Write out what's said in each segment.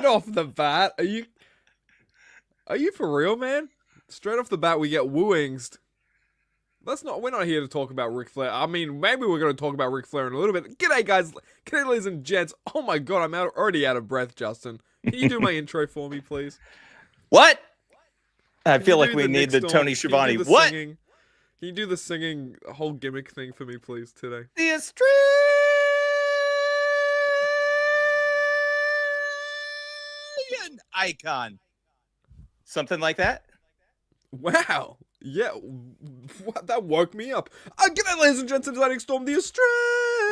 Straight off the bat, are you for real, man? Straight off the bat, we get wooinged. We're not here to talk about Ric Flair. I mean, maybe we're going to talk about Ric Flair in a little bit. G'day, guys. G'day, ladies and gents. Oh my god, already out of breath, Justin. Can you do my intro for me, please? What? I Can feel you like do we the need Nick the Storm? Tony Can you do Schiavone. the What? singing? Can you do the singing whole gimmick thing for me, please, today? The Australian icon. Something like that? Wow. Yeah, that woke me up. G'day, ladies and gents, it's Nick Storm, the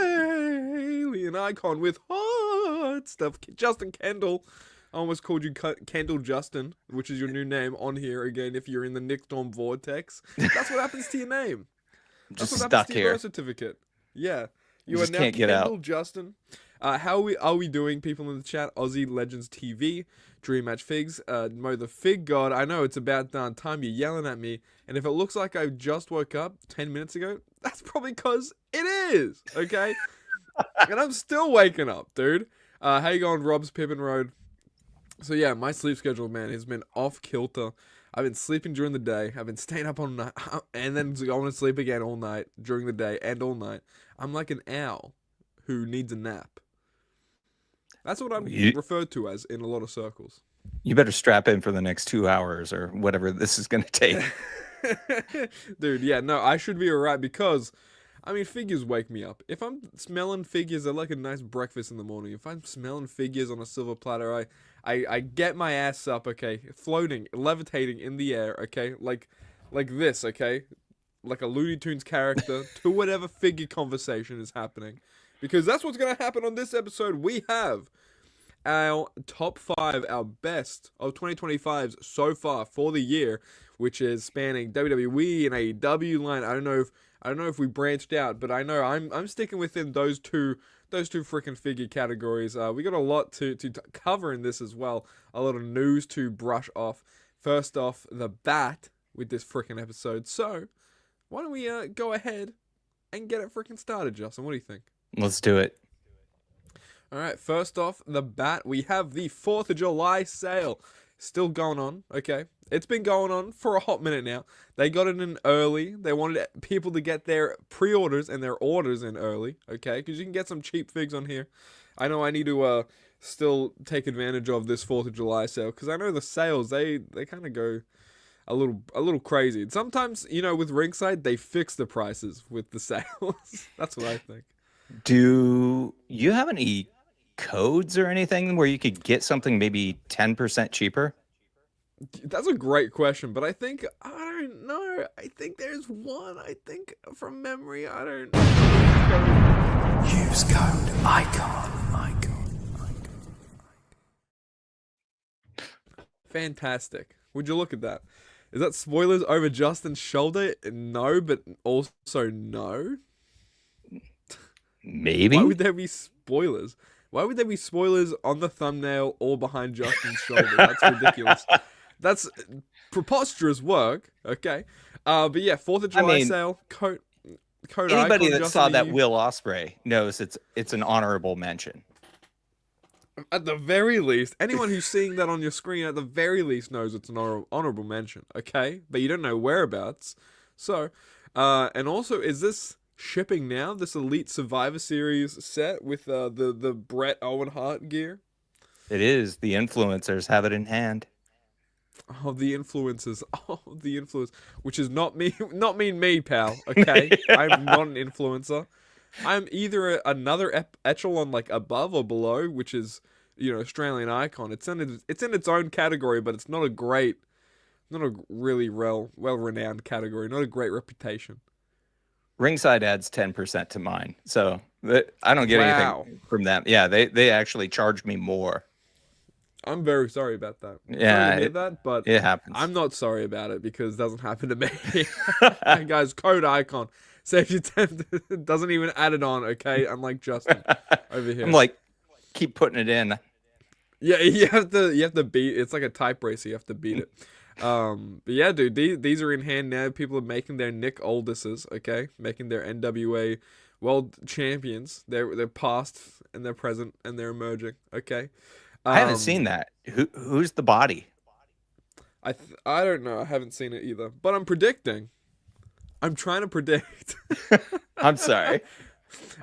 Australian icon with hot stuff. Justin Kendall. I almost called you Kendall Justin, which is your new name on here again if you're in the Nick Storm vortex. That's what happens to your name. That's Just what happens stuck to your here. birth certificate. Yeah. You Just are now can't get Kendall out. Justin. How are we doing, people in the chat? Aussie Legends TV, Dream Match Figs, Mo the Fig God. I know it's about darn time you're yelling at me, and if it looks like I just woke up 10 minutes ago, that's probably because it is, okay? And I'm still waking up, dude. How you going, Rob's Pippin Road? So yeah, my sleep schedule, man, has been off kilter. I've been sleeping during the day. I've been staying up all night, and then going to sleep again all night during the day and all night. I'm like an owl who needs a nap. That's what I'm referred to as in a lot of circles. You better strap in for the next 2 hours or whatever this is going to take. Dude, yeah, no, I should be alright because, I mean, figures wake me up. If I'm smelling figures, I like a nice breakfast in the morning. If I'm smelling figures on a silver platter, I get my ass up, okay, floating, levitating in the air, okay, like this, okay, like a Looney Tunes character to whatever figure conversation is happening. Because that's what's going to happen on this episode. We have our top 5, our best of 2025's so far for the year, which is spanning WWE and AEW line. I don't know if we branched out, but I know I'm sticking within those two freaking figure categories. We got a lot to cover in this as well. A lot of news to brush off. First off, the bat with this freaking episode. So why don't we go ahead and get it freaking started, Justin? What do you think? Let's do it. All right, first off the bat, we have the 4th of July sale. Still going on, okay? It's been going on for a hot minute now. They got it in early. They wanted people to get their pre-orders and their orders in early, okay? Because you can get some cheap figs on here. I know I need to still take advantage of this 4th of July sale because I know the sales, they kind of go a little crazy. And sometimes, you know, with Ringside, they fix the prices with the sales. That's what I think. Do you have any codes or anything where you could get something maybe 10% cheaper? That's a great question, but I don't know. I think there's one. I think from memory, I don't know. Use code ICON. Fantastic. Would you look at that? Is that spoilers over Justin's shoulder? No, but also no. Maybe. Why would there be spoilers? Why would there be spoilers on the thumbnail or behind Justin's shoulder? That's ridiculous. That's preposterous work. Okay. But yeah, 4th of July sale. Code anybody icon, that Justin, saw that Will Ospreay knows it's an honorable mention. At the very least, anyone who's seeing that on your screen at the very least knows it's an honorable mention. Okay, but you don't know whereabouts. So, and also, is this shipping now? This Elite Survivor Series set with the Bret Owen Hart gear? It is. The influencers have it in hand. Oh, the influencers. Oh, the influence. Which is not me, me, pal. Okay, I'm not an influencer. I'm either another echelon like above or below, which is, you know, Australian icon. It's in its own category, but it's not a really well-renowned category. Not a great reputation. Ringside adds 10% to mine, so I don't get anything from them. Yeah, they actually charged me more. I'm very sorry about that. Yeah, but it happens. I'm not sorry about it because it doesn't happen to me. Guys, code icon saves you 10. Doesn't even add it on. Okay, unlike Justin over here. I'm like, keep putting it in. Yeah, you have to beat. It's like a type race. You have to beat it. But yeah, dude, these are in hand now. People are making their Nick Aldises, okay, making their NWA world champions. They're past and they're present and they're emerging, okay. I haven't seen that. Who's the body? I don't know. I haven't seen it either, but I'm predicting. I'm trying to predict. I'm sorry.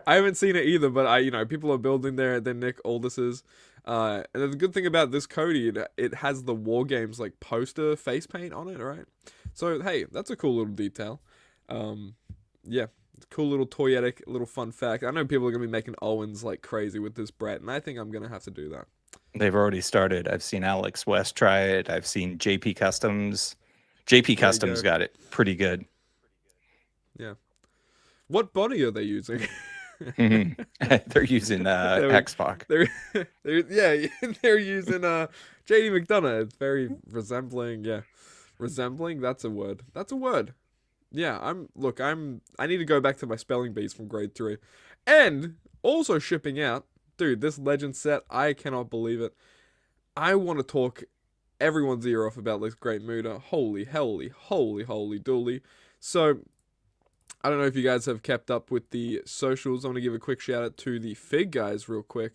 I haven't seen it either, but people are building their Nick Aldis's. And the good thing about this Cody, it has the War Games like poster face paint on it, right? So hey, that's a cool little detail. Yeah, cool little toyetic little fun fact. I know people are gonna be making Owens like crazy with this Brett, and I think I'm gonna have to do that. They've already started. I've seen Alex West try it. I've seen JP Customs. JP Customs got it pretty good. Yeah. What body are they using? They're using X-Pac. They're using JD McDonough. It's very resembling. Yeah, resembling. That's a word. That's a word. Yeah. I need to go back to my spelling bees from grade 3, and also shipping out, dude. This Legend set, I cannot believe it. I want to talk everyone's ear off about this great Muda. Holy dooly. So, I don't know if you guys have kept up with the socials. I want to give a quick shout out to the Fig guys real quick,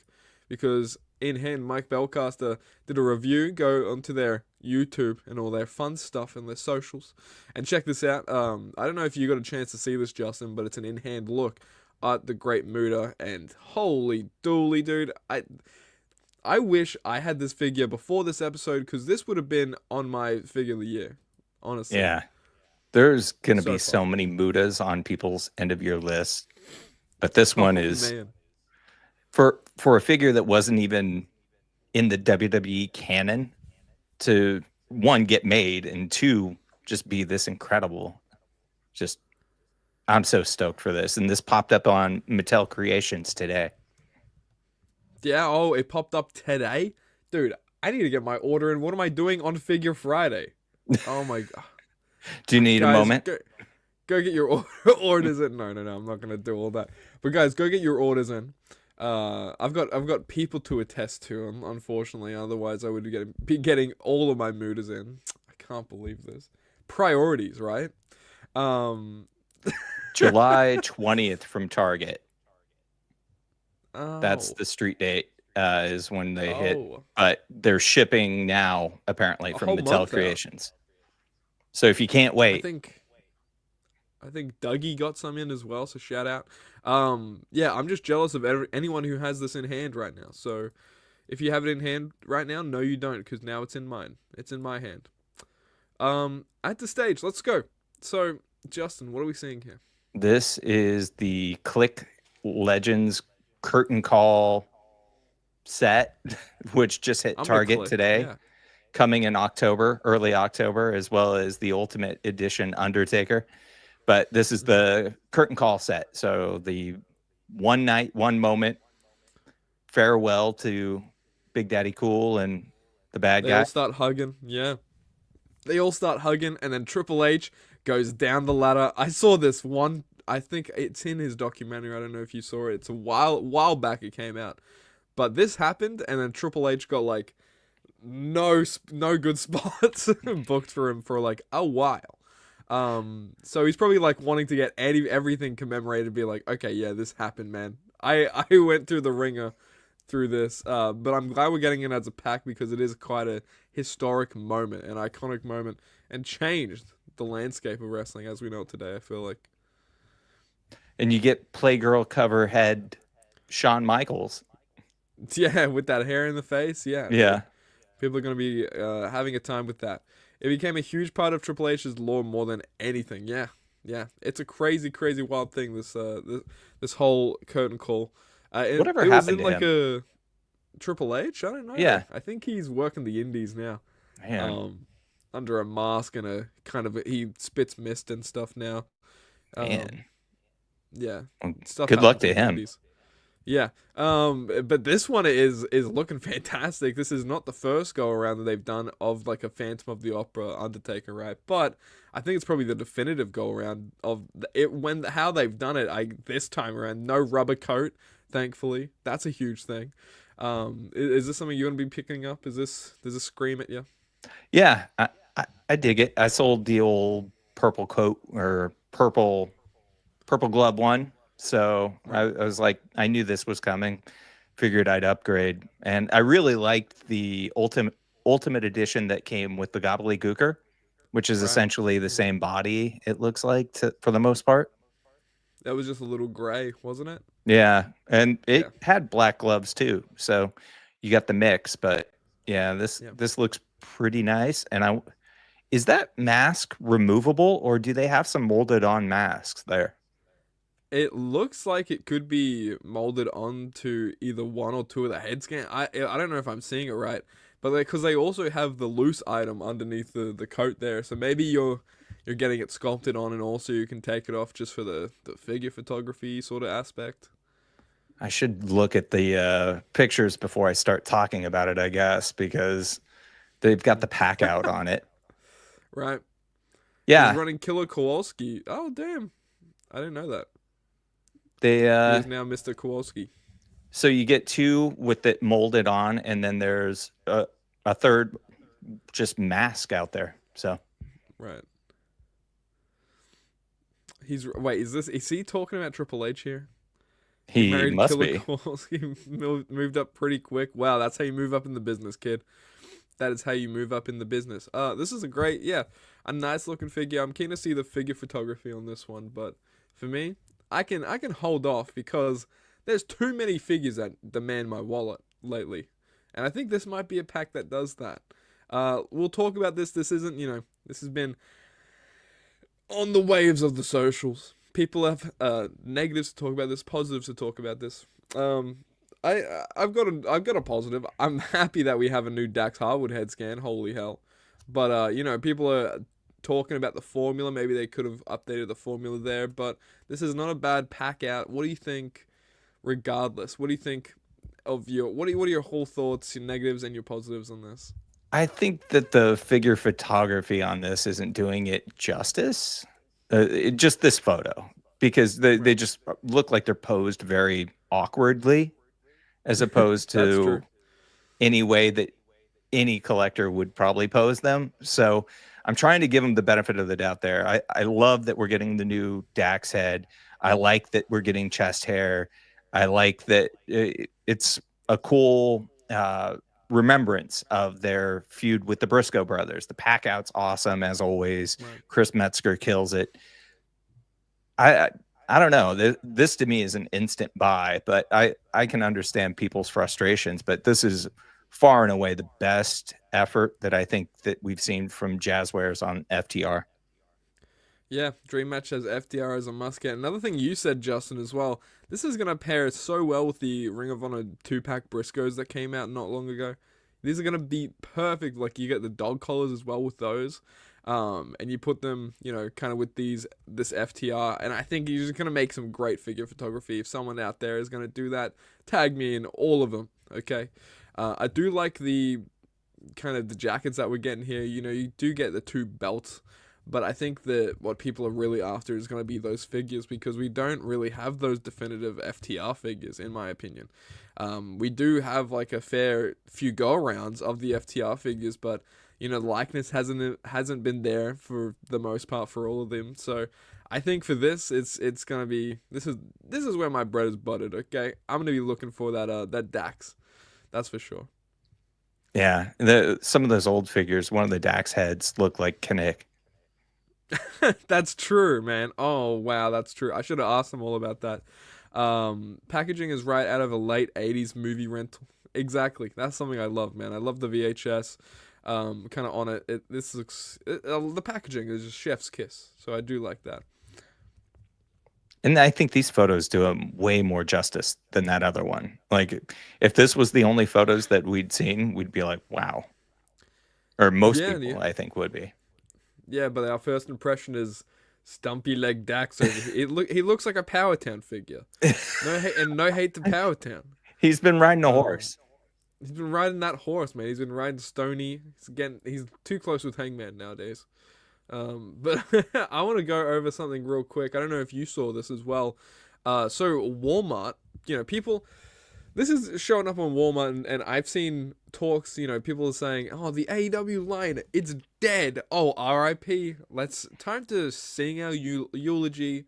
because in hand, Mike Bellcaster did a review. Go onto their YouTube and all their fun stuff and their socials, and check this out. I don't know if you got a chance to see this, Justin, but it's an in-hand look at the Great Muda, and holy dooly, dude. I wish I had this figure before this episode, because this would have been on my figure of the year, honestly. Yeah. There's going to be so many Mudas on people's end of year list. But this one is man. for a figure that wasn't even in the WWE canon to, one, get made, and two, just be this incredible. Just, I'm so stoked for this. And this popped up on Mattel Creations today. Yeah, it popped up today? Dude, I need to get my order in. What am I doing on Figure Friday? Oh my god. Do you need a moment? Go get your orders in. No, I'm not gonna do all that. But guys, go get your orders in. I've got people to attest to, unfortunately. Otherwise, I would be getting all of my Mudas in. I can't believe this. Priorities, right? July 20th from Target. Oh. That's the street date. Is when they hit. But they're shipping now, apparently, from Mattel Creations. So if you can't wait, I think Dougie got some in as well. So shout out. Yeah, I'm just jealous of anyone who has this in hand right now. So if you have it in hand right now, no, you don't, because now it's in mine. It's in my hand. At the stage, let's go. So Justin, what are we seeing here? This is the Click Legends Curtain Call set, which just hit Target today. Yeah. Coming in October, early October, as well as the Ultimate Edition Undertaker. But this is the Curtain Call set. So the one night, one moment farewell to Big Daddy Cool and the bad guy. They all start hugging. Yeah. They all start hugging, and then Triple H goes down the ladder. I saw this one. I think it's in his documentary. I don't know if you saw it. It's a while back it came out. But this happened, and then Triple H got like no good spots booked for him for like a while. So he's probably like wanting to get everything commemorated, be like, okay, yeah, this happened, man. I went through the ringer through this, but I'm glad we're getting it as a pack, because it is quite a historic moment, an iconic moment, and changed the landscape of wrestling as we know it today, I feel like. And you get Playgirl cover head Shawn Michaels. Yeah, with that hair in the face. Yeah. Yeah. People are going to be having a time with that. It became a huge part of Triple H's lore more than anything. Yeah. It's a crazy, crazy wild thing, this whole curtain call. Whatever happened to him? A Triple H? I don't know. Yeah. I think he's working the indies now. Man. Under a mask and a kind of he spits mist and stuff now. Man. Yeah. Well, good luck to him. Indies. Yeah. But this one is looking fantastic. This is not the first go around that they've done of like a Phantom of the Opera Undertaker, right? But I think it's probably the definitive go around of it how they've done it. This time around, no rubber coat, thankfully. That's a huge thing. Is this something you're gonna be picking up? Does this scream at you? Yeah, I dig it. I sold the old purple coat or purple glove one. So I was like, I knew this was coming. figured I'd upgrade. And I really liked the Ultimate Edition that came with the Gobbledygooker, which is essentially the same body, it looks like, for the most part. That was just a little gray, wasn't it? Yeah, and it had black gloves too, so you got the mix. But yeah, this looks pretty nice. And is that mask removable, or do they have some molded on masks there? It looks like it could be molded onto either one or two of the head scan. I don't know if I'm seeing it right, but because they also have the loose item underneath the coat there, so maybe you're getting it sculpted on, and also you can take it off just for the figure photography sort of aspect. I should look at the pictures before I start talking about it, I guess, because they've got the pack out on it. Right. Yeah. He's running Killer Kowalski. Oh, damn. I didn't know that. He is now Mr. Kowalski. So you get two with it molded on, and then there's a third just mask out there. So right. Is he talking about Triple H here? He must Killer be. Kowalski moved up pretty quick. Wow, that's how you move up in the business, kid. That is how you move up in the business. This is a nice looking figure. I'm keen to see the figure photography on this one, but for me, I can hold off because there's too many figures that demand my wallet lately. And I think this might be a pack that does that. We'll talk about this. This isn't, this has been on the waves of the socials. People have negatives to talk about this, positives to talk about this. I've got a positive. I'm happy that we have a new Dax Harwood head scan. Holy hell. But people are talking about the formula. Maybe they could have updated the formula there, but this is not a bad pack out. What do you think regardless? What do you think of what are your whole thoughts, your negatives and your positives on this? I think that the figure photography on this isn't doing it justice. Just this photo, because they just look like they're posed very awkwardly, as opposed to any way that any collector would probably pose them. So I'm trying to give them the benefit of the doubt there. I love that we're getting the new Dax head. I like that we're getting chest hair. I like that it's a cool remembrance of their feud with the Briscoe brothers. The pack out's awesome, as always. Right. Chris Metzger kills it. I don't know. This to me is an instant buy, but I can understand people's frustrations. But this is far and away the best effort that I think that we've seen from Jazzwares on FTR. Yeah, Dream Match has FTR as a must-get. Another thing you said, Justin, as well, this is going to pair so well with the Ring of Honor 2-pack Briscoes that came out not long ago. These are going to be perfect. Like, you get the dog collars as well with those. And you put them, kind of with this FTR. And I think you're just going to make some great figure photography. If someone out there is going to do that, tag me in all of them, okay? I do like the kind of the jackets that we're getting here. You do get the 2 belts, but I think that what people are really after is going to be those figures, because we don't really have those definitive FTR figures, in my opinion. We do have like a fair few go-arounds of the FTR figures, but the likeness hasn't been there for the most part for all of them. So I think for this, it's going to be this is where my bread is buttered. Okay, I'm going to be looking for that Dax. That's for sure. Yeah, some of those old figures, one of the Dax heads look like Kinnick. That's true, man. Oh, wow, that's true. I should have asked them all about that. Packaging is right out of a late 80s movie rental. Exactly. That's something I love, man. I love the VHS. Kind of on it. The packaging is just chef's kiss. So I do like that. And I think these photos do him way more justice than that other one. Like, if this was the only photos that we'd seen, we'd be like, wow. Or most people, I think, would be. Yeah, but our first impression is stumpy leg Dax over here. He looks like a Powertown figure. No hate to Powertown. He's been riding a horse. He's been riding that horse, man. He's been riding Stony. He's too close with Hangman nowadays. But I want to go over something real quick. I don't know if you saw this as well. So Walmart, people, this is showing up on Walmart, and I've seen talks, people are saying, oh, the AEW line, it's dead. Oh, RIP. Time to sing our eulogy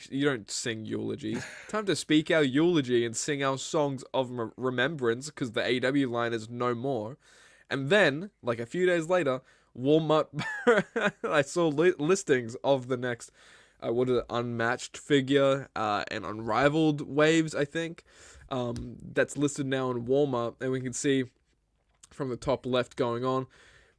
You don't sing eulogies. Time to speak our eulogy and sing our songs of remembrance because the AEW line is no more. And then, like a few days later, Walmart, I saw listings of the next, unmatched figure and unrivaled waves, I think. That's listed now in Walmart, and we can see from the top left going on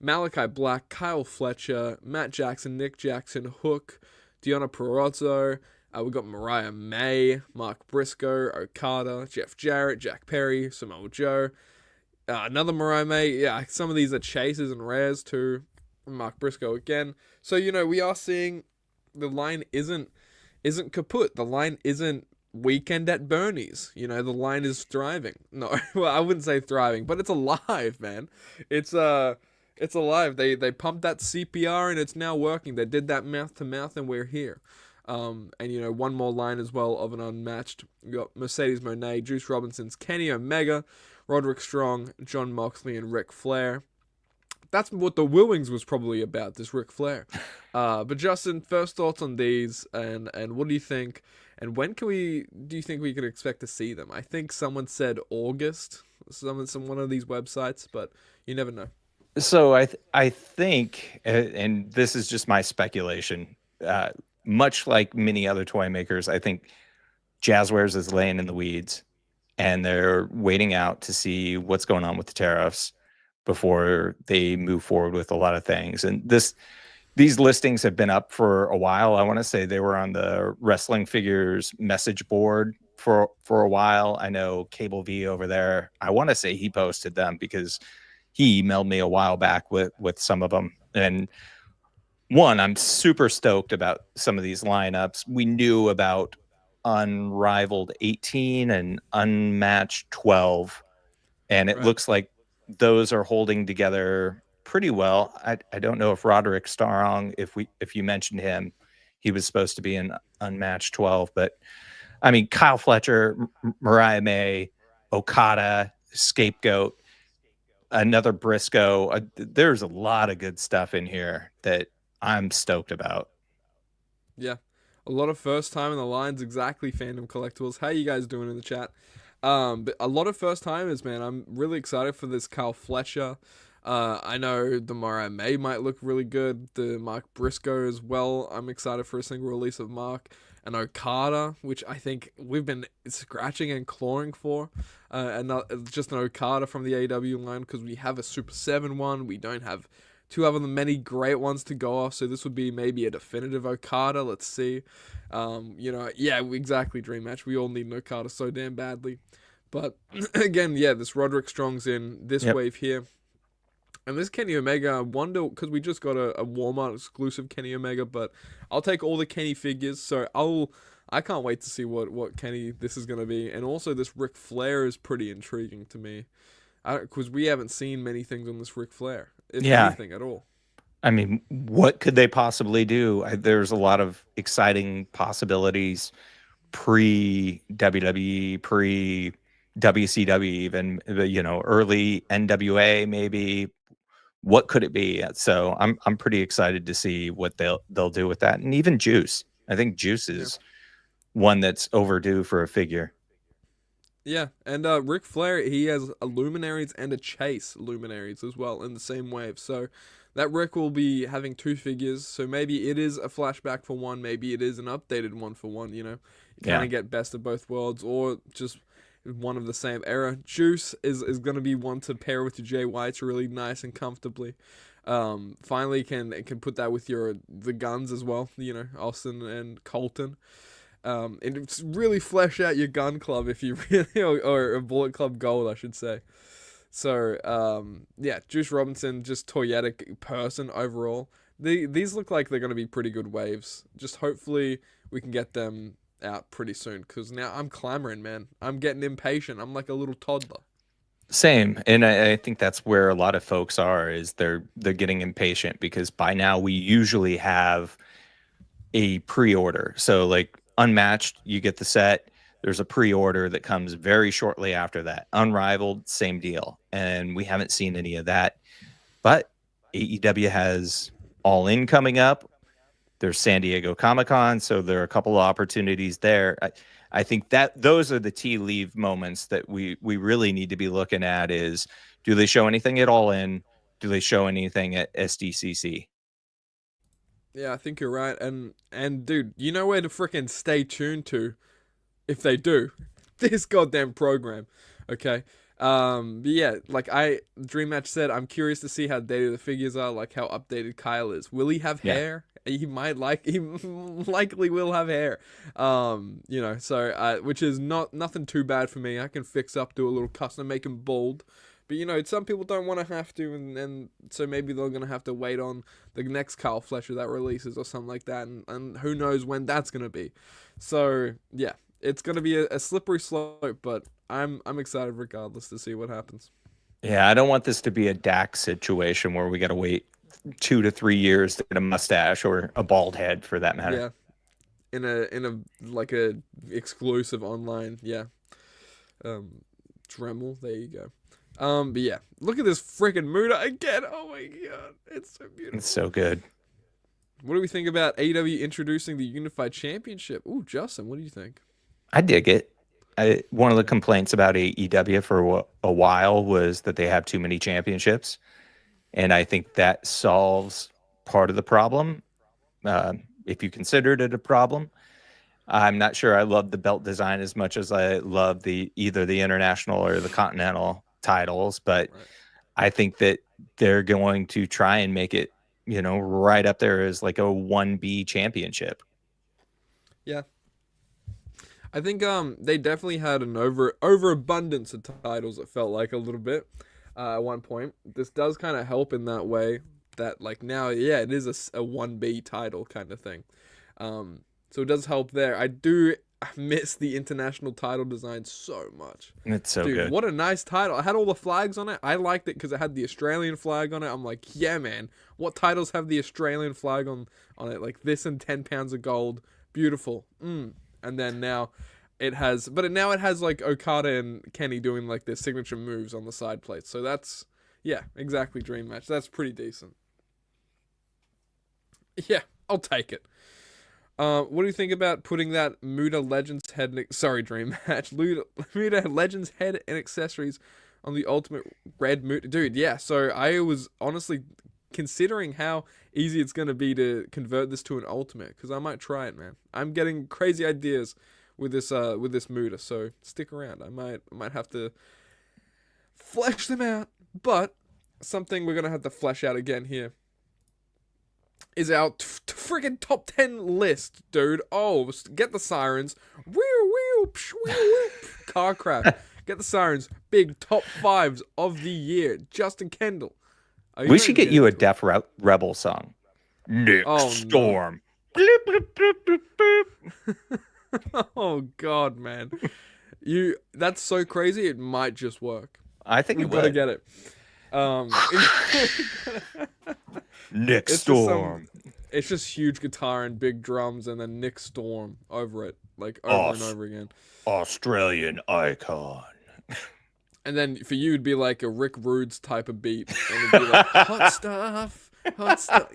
Malachi Black, Kyle Fletcher, Matt Jackson, Nick Jackson, Hook, Deonna Purrazzo. We got Mariah May, Mark Briscoe, Okada, Jeff Jarrett, Jack Perry, Samoa Joe. Another Mariah May. Yeah, some of these are chases and rares too. Mark Briscoe again. So, we are seeing the line isn't kaput. The line isn't weekend at Bernie's. The line is thriving. No, well, I wouldn't say thriving, but it's alive, man. It's alive. They pumped that CPR and it's now working. They did that mouth to mouth and we're here. And one more line as well of an unmatched. We got Mercedes Moné, Juice Robinson's Kenny Omega, Roderick Strong, Jon Moxley, and Ric Flair. That's what the Wooings was probably about, this Ric Flair. But Justin, first thoughts on these, and what do you think? And when do you think we can expect to see them? I think someone said August, one of these websites, but you never know. So I think, and this is just my speculation, much like many other toy makers, I think Jazzwares is laying in the weeds and they're waiting out to see what's going on with the tariffs before they move forward with a lot of things. And these listings have been up for a while. I want to say they were on the Wrestling Figures message board for a while. I know Cable V over there, I want to say he posted them because he emailed me a while back with some of them. And one, I'm super stoked about some of these lineups. We knew about Unrivaled 18 and Unmatched 12, and it looks like those are holding together pretty well. I don't know if Roderick Strong, if you mentioned him, he was supposed to be in Unmatched 12, but I mean, Kyle Fletcher, Mariah May, Okada, Scapegoat, another Briscoe. There's a lot of good stuff in here that I'm stoked about. Yeah. A lot of first time in the lines, exactly, Fandom Collectibles. How you guys doing in the chat? But a lot of first timers, man. I'm really excited for this Kyle Fletcher. I know the Mariah May might look really good. The Mark Briscoe as well. I'm excited for a single release of Mark. And Okada, which I think we've been scratching and clawing for. And not just an Okada from the AEW line, because we have a Super 7 one. We don't have two other than many great ones to go off, so this would be maybe a definitive Okada. Let's see. Yeah, exactly, Dream Match. We all need an Okada so damn badly. But again, yeah, this Roderick Strong's in this wave here. And this Kenny Omega, I wonder, because we just got a Walmart exclusive Kenny Omega, but I'll take all the Kenny figures, so I can't wait to see what Kenny this is going to be. And also this Ric Flair is pretty intriguing to me, because we haven't seen many things on this Ric Flair, if anything at all. I mean, what could they possibly do? There's a lot of exciting possibilities pre-WWE, pre-WCW even, early NWA maybe. What could it be? So I'm pretty excited to see what they'll do with that. And even Juice. I think Juice is one that's overdue for a figure. Yeah, and Ric Flair, he has a Luminaries and a Chase Luminaries as well in the same wave. So that Rick will be having two figures. So maybe it is a flashback for one. Maybe it is an updated one for one, You kind of get best of both worlds, or just one of the same era. Juice is going to be one to pair with your Jay Whites really nice and comfortably. Finally can put that with the guns as well, Austin and Colton. And it's really flesh out your gun club if you really, or a Bullet Club Gold, I should say. So, Juice Robinson, just toyetic person overall. These look like they're going to be pretty good waves. Just hopefully we can get them out pretty soon, because now I'm clamoring, man. I'm getting impatient. I'm like a little toddler. Same, and I think that's where a lot of folks are, is they're getting impatient, because by now we usually have a pre-order. So like Unmatched, you get the set. There's a pre-order that comes very shortly after that. Unrivaled, same deal. And we haven't seen any of that. But AEW has All In coming up. There's San Diego Comic-Con, so there are a couple of opportunities there. I think that those are the tea leaf moments that we really need to be looking at is, do they show anything at All In? Do they show anything at SDCC? Yeah, I think you're right. And dude, you know where to freaking stay tuned to if they do? This goddamn program. Okay. But yeah, like Dream Match said, I'm curious to see how dated the figures are, like how updated Kyle is. Will he have hair? He likely will have hair. You know, so which is nothing too bad for me. I can fix up, do a little custom, make him bald. But you know, some people don't want to have to, and so maybe they're gonna have to wait on the next Kyle Fletcher that releases or something like that, and who knows when that's gonna be. So yeah, it's gonna be a slippery slope, but I'm excited regardless to see what happens. Yeah, I don't want this to be a Dak situation where we got to wait 2 to 3 years to get a mustache or a bald head for that matter. Yeah, in a like a exclusive online. Yeah, Dremel. There you go. But yeah, look at this freaking Muda again. Oh my god, it's so beautiful. It's so good. What do we think about AEW introducing the Unified Championship? Ooh, Justin, what do you think? I dig it. One of the complaints about AEW for a while was that they have too many championships, and I think that solves part of the problem. If you considered it a problem, I'm not sure I love the belt design as much as I love either the international or the continental titles, but right. I think that they're going to try and make it, you know, right up there as like a 1B championship. Yeah. I think they definitely had an overabundance of titles, it felt like a little bit at one point. This does kind of help in that way that like now, yeah, it is a 1B title kind of thing. So it does help there. I do miss the international title design so much. It's so good. What a nice title. I had all the flags on it. I liked it because it had the Australian flag on it. I'm like, yeah, man. What titles have the Australian flag on it? Like this and 10 pounds of gold. Beautiful. And then now it has like Okada and Kenny doing like their signature moves on the side plates. So that's, yeah, exactly Dream Match. That's pretty decent. Yeah, I'll take it. What do you think about putting that Muda Legends head... Dream Match. Muda Legends head and accessories on the Ultimate Red Muda. Dude, yeah. So I was honestly considering how easy it's going to be to convert this to an Ultimate. Because I might try it, man. I'm getting crazy ideas with this Muda. So stick around. I might have to flesh them out. But something we're going to have to flesh out again here is our friggin' top 10 list, dude. Oh, get the sirens. Car crash. Get the sirens. Big top 5s of the year. Justin Kendall. We should get you a Def Rebel song. Nick Storm. No. Oh, God, man. That's so crazy, it might just work. I think We've got to get it. Nick Storm. It's just huge guitar and big drums and then Nick Storm over it, like over and over again. Australian icon. And then for you, it'd be like a Rick Rude's type of beat. And it'd be like, hot stuff.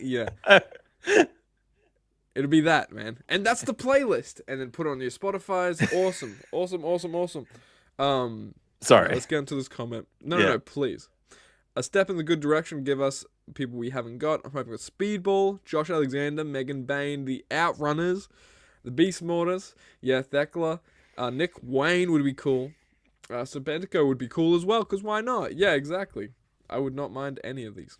Yeah. It'd be that, man. And that's the playlist. And then put it on your Spotify's. Awesome. Sorry. Let's get into this comment. No, please. A step in the good direction, give us people we haven't got. I'm hoping with Speedball, Josh Alexander, Megan Bain, the Outrunners, the Beast Mortars, Thekla, Nick Wayne would be cool. Serpentico would be cool as well, because why not? Yeah, exactly. I would not mind any of these.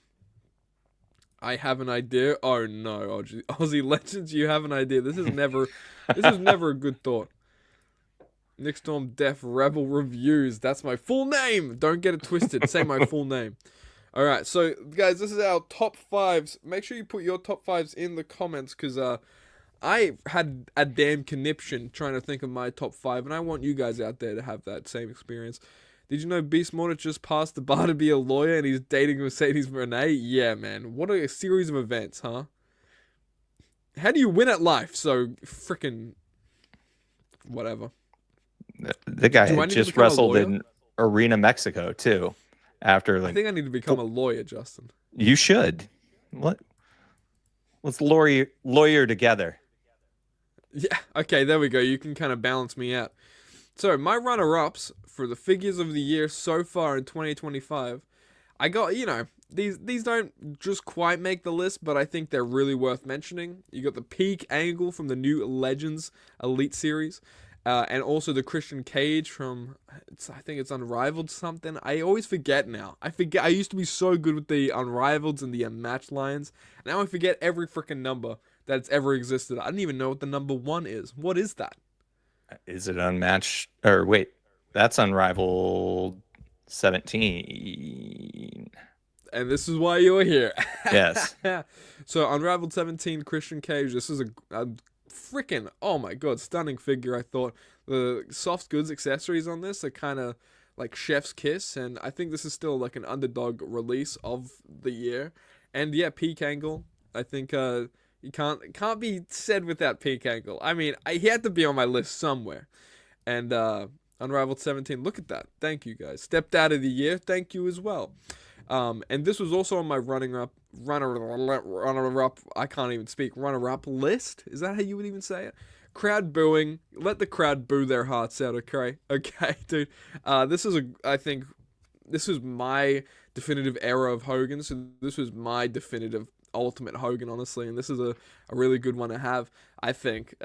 I have an idea. Oh no, Aussie Legends, you have an idea. This is never a good thought. Nick Storm Def Rebel Reviews. That's my full name. Don't get it twisted. Say my full name. All right, so guys, this is our top 5s. Make sure you put your top 5s in the comments because I had a damn conniption trying to think of my top 5, and I want you guys out there to have that same experience. Did you know Beast Mortar just passed the bar to be a lawyer and he's dating Mercedes Renee? Yeah, man. What a series of events, huh? How do you win at life? So, freaking whatever. The guy just wrestled in Arena Mexico too. After I think I need to become a lawyer, Justin. You should. What? Let's lawyer together. Yeah, okay, there we go. You can kind of balance me out. So, my runner-ups for the figures of the year so far in 2025, I got, these don't just quite make the list, but I think they're really worth mentioning. You got the Peak Angle from the new Legends Elite series, and also the Christian Cage from, I think it's Unrivaled something. I always forget now. I used to be so good with the Unrivaled and the Unmatched lines. Now I forget every freaking number that's ever existed. I don't even know what the number 1 is. What is that? Is it Unmatched? Or wait, that's Unrivaled 17. And this is why you're here. Yes. So Unrivaled 17 Christian Cage. This is a freaking, oh my god, stunning figure. I thought the soft goods accessories on this are kind of like chef's kiss, and I think this is still like an underdog release of the year. And yeah, Peak Angle. I think you can't be said without Peak Angle. I mean, he had to be on my list somewhere. And Unrivaled 17, look at that. Thank you guys. Stepped out of the year. Thank you as well. And this was also on my runner-up, I can't even speak, runner-up list? Is that how you would even say it? Crowd booing. Let the crowd boo their hearts out, okay? Okay, dude. I think this was my definitive era of Hogan, so this was my definitive Ultimate Hogan, honestly, and this is a really good one to have, I think.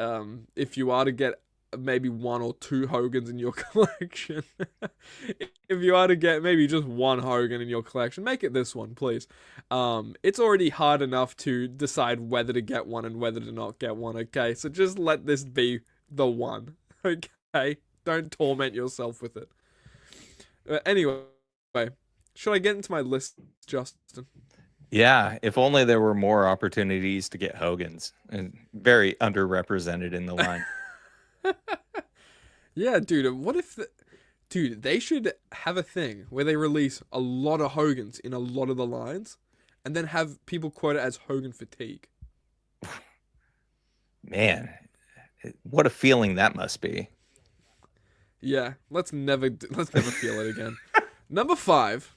If you are to get maybe 1 or 2 Hogans in your collection. If you are to get maybe just 1 Hogan in your collection, make it this one, please. It's already hard enough to decide whether to get one and whether to not get one, okay? So just let this be the one, okay? Don't torment yourself with it. Anyway, should I get into my list, Justin? Yeah, if only there were more opportunities to get Hogans, and very underrepresented in the line. Yeah, dude. What if, dude? They should have a thing where they release a lot of Hogans in a lot of the lines, and then have people quote it as Hogan fatigue. Man, what a feeling that must be. Yeah, let's never feel it again. Number five,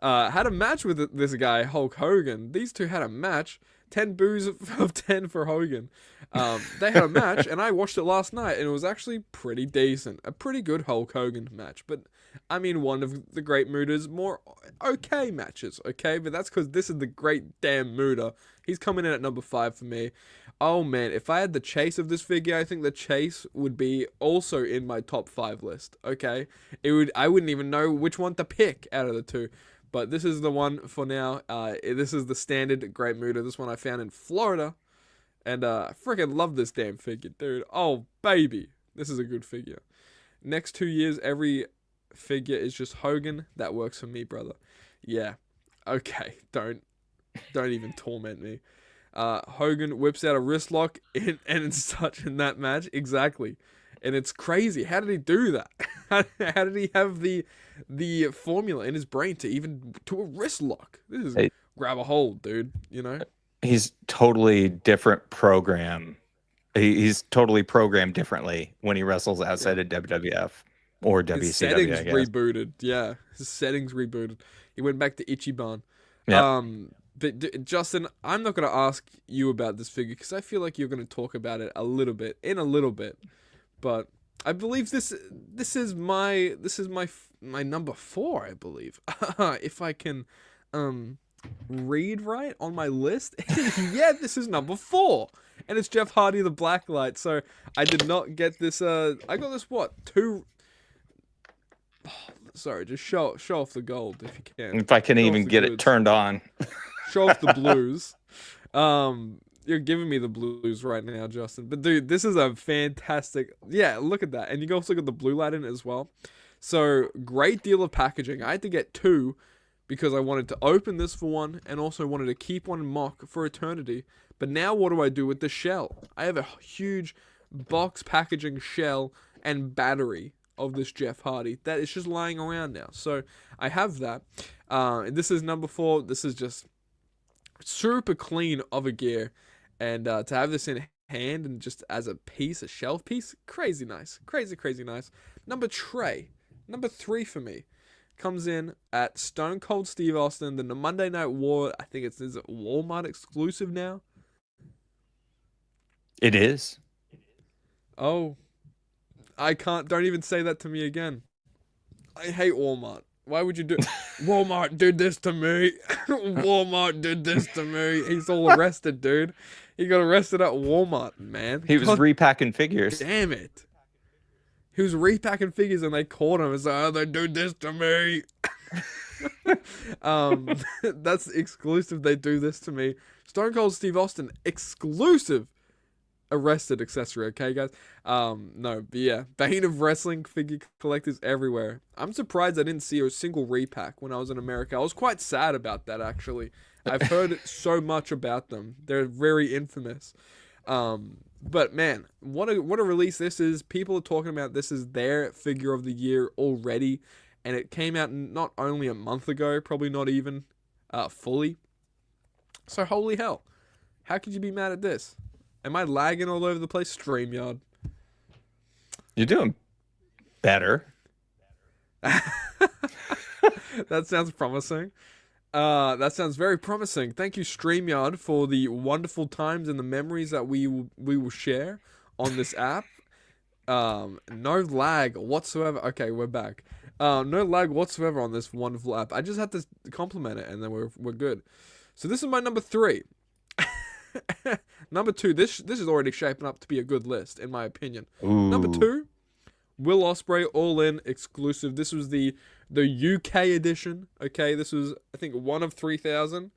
had a match with this guy Hulk Hogan. These two had a match. 10 boos of 10 for Hogan. They had a match, and I watched it last night, and it was actually pretty decent. A pretty good Hulk Hogan match. But, I mean, one of the Great Muta's more okay matches, okay? But that's because this is the Great Damn Muta. He's coming in at number 5 for me. Oh, man, if I had the chase of this figure, I think the chase would be also in my top 5 list, okay? I wouldn't even know which one to pick out of the two. But this is the one for now. This is the standard Great Muta. This one I found in Florida. And I freaking love this damn figure, dude. Oh, baby. This is a good figure. Next 2 years, every figure is just Hogan. That works for me, brother. Yeah. Okay. Don't even torment me. Hogan whips out a wrist lock and such in that match. Exactly. And it's crazy. How did he do that? How did he have the formula in his brain to a wrist lock? This is grab a hold, dude. You know? He's totally different program. He's totally programmed differently when he wrestles outside of WWF or WCW. His settings rebooted. Yeah, his settings rebooted. He went back to Ichiban. Yep. But Justin, I'm not going to ask you about this figure because I feel like you're going to talk about it a little bit. But I believe this is my number 4, I believe. If I can read right on my list. Yeah, this is number 4. And it's Jeff Hardy the Blacklight. So I did not get this I got this 2 sorry, just show off the gold if you can. If I can even get it turned on. Show off the blues. You're giving me the blues right now, Justin. But dude, this is a fantastic. Yeah, look at that. And you also got the blue light in it as well. So great deal of packaging. I had to get 2 because I wanted to open this for 1 and also wanted to keep 1 in mock for eternity. But now what do I do with the shell? I have a huge box packaging shell and battery of this Jeff Hardy that is just lying around now. So I have that. This is number 4. This is just super clean of a gear. And to have this in hand and just as a piece, a shelf piece, crazy nice. Crazy nice. Number 3 for me. comes in at Stone Cold Steve Austin, the Monday Night War. I think is it Walmart exclusive now? It is. Oh, don't even say that to me again. I hate Walmart. Why would you do Walmart did this to me. Walmart did this to me. He's all arrested, dude. He got arrested at Walmart, man. He was repacking figures. Damn it. He was repacking figures and they caught him. It's like, oh, they do this to me. That's exclusive. They do this to me. Stone Cold Steve Austin, exclusive. Arrested accessory, okay, guys? No, but yeah, bane of wrestling figure collectors everywhere. I'm surprised I didn't see a single repack when I was in America. I was quite sad about that, actually. I've heard so much about them. They're very infamous. But man, what a release this is. People are talking about this is their figure of the year already, and it came out not only a month ago, probably not even fully. So holy hell, how could you be mad at this? Am I lagging all over the place? StreamYard. You're doing better. That sounds promising. That sounds very promising. Thank you, StreamYard, for the wonderful times and the memories that we will share on this app. No lag whatsoever. Okay, we're back. No lag whatsoever on this wonderful app. I just had to compliment it, and then we're good. So this is my number 3. Number 2, this is already shaping up to be a good list, in my opinion. Ooh. Number 2, Will Ospreay All In exclusive. This was the UK edition. Okay, this was, I think, 1 of 3,000.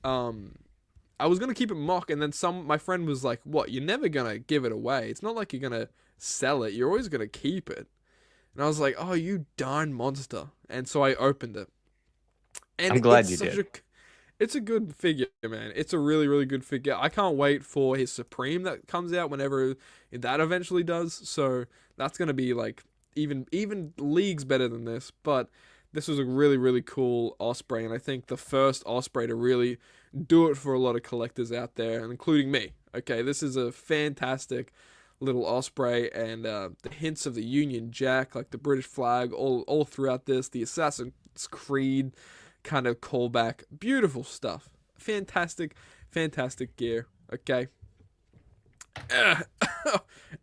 I was gonna keep it mock, and then my friend was like, "What? You're never gonna give it away. It's not like you're gonna sell it. You're always gonna keep it." And I was like, "Oh, you darn monster!" And so I opened it. And I'm glad you did. It's a good figure, man. It's a really, really good figure. I can't wait for his Supreme that comes out whenever that eventually does. So that's going to be like even leagues better than this. But this was a really, really cool Ospreay. And I think the first Ospreay to really do it for a lot of collectors out there, including me. Okay, this is a fantastic little Ospreay. And the hints of the Union Jack, like the British flag, all throughout this. The Assassin's Creed kind of callback. Beautiful stuff. Fantastic gear. Okay.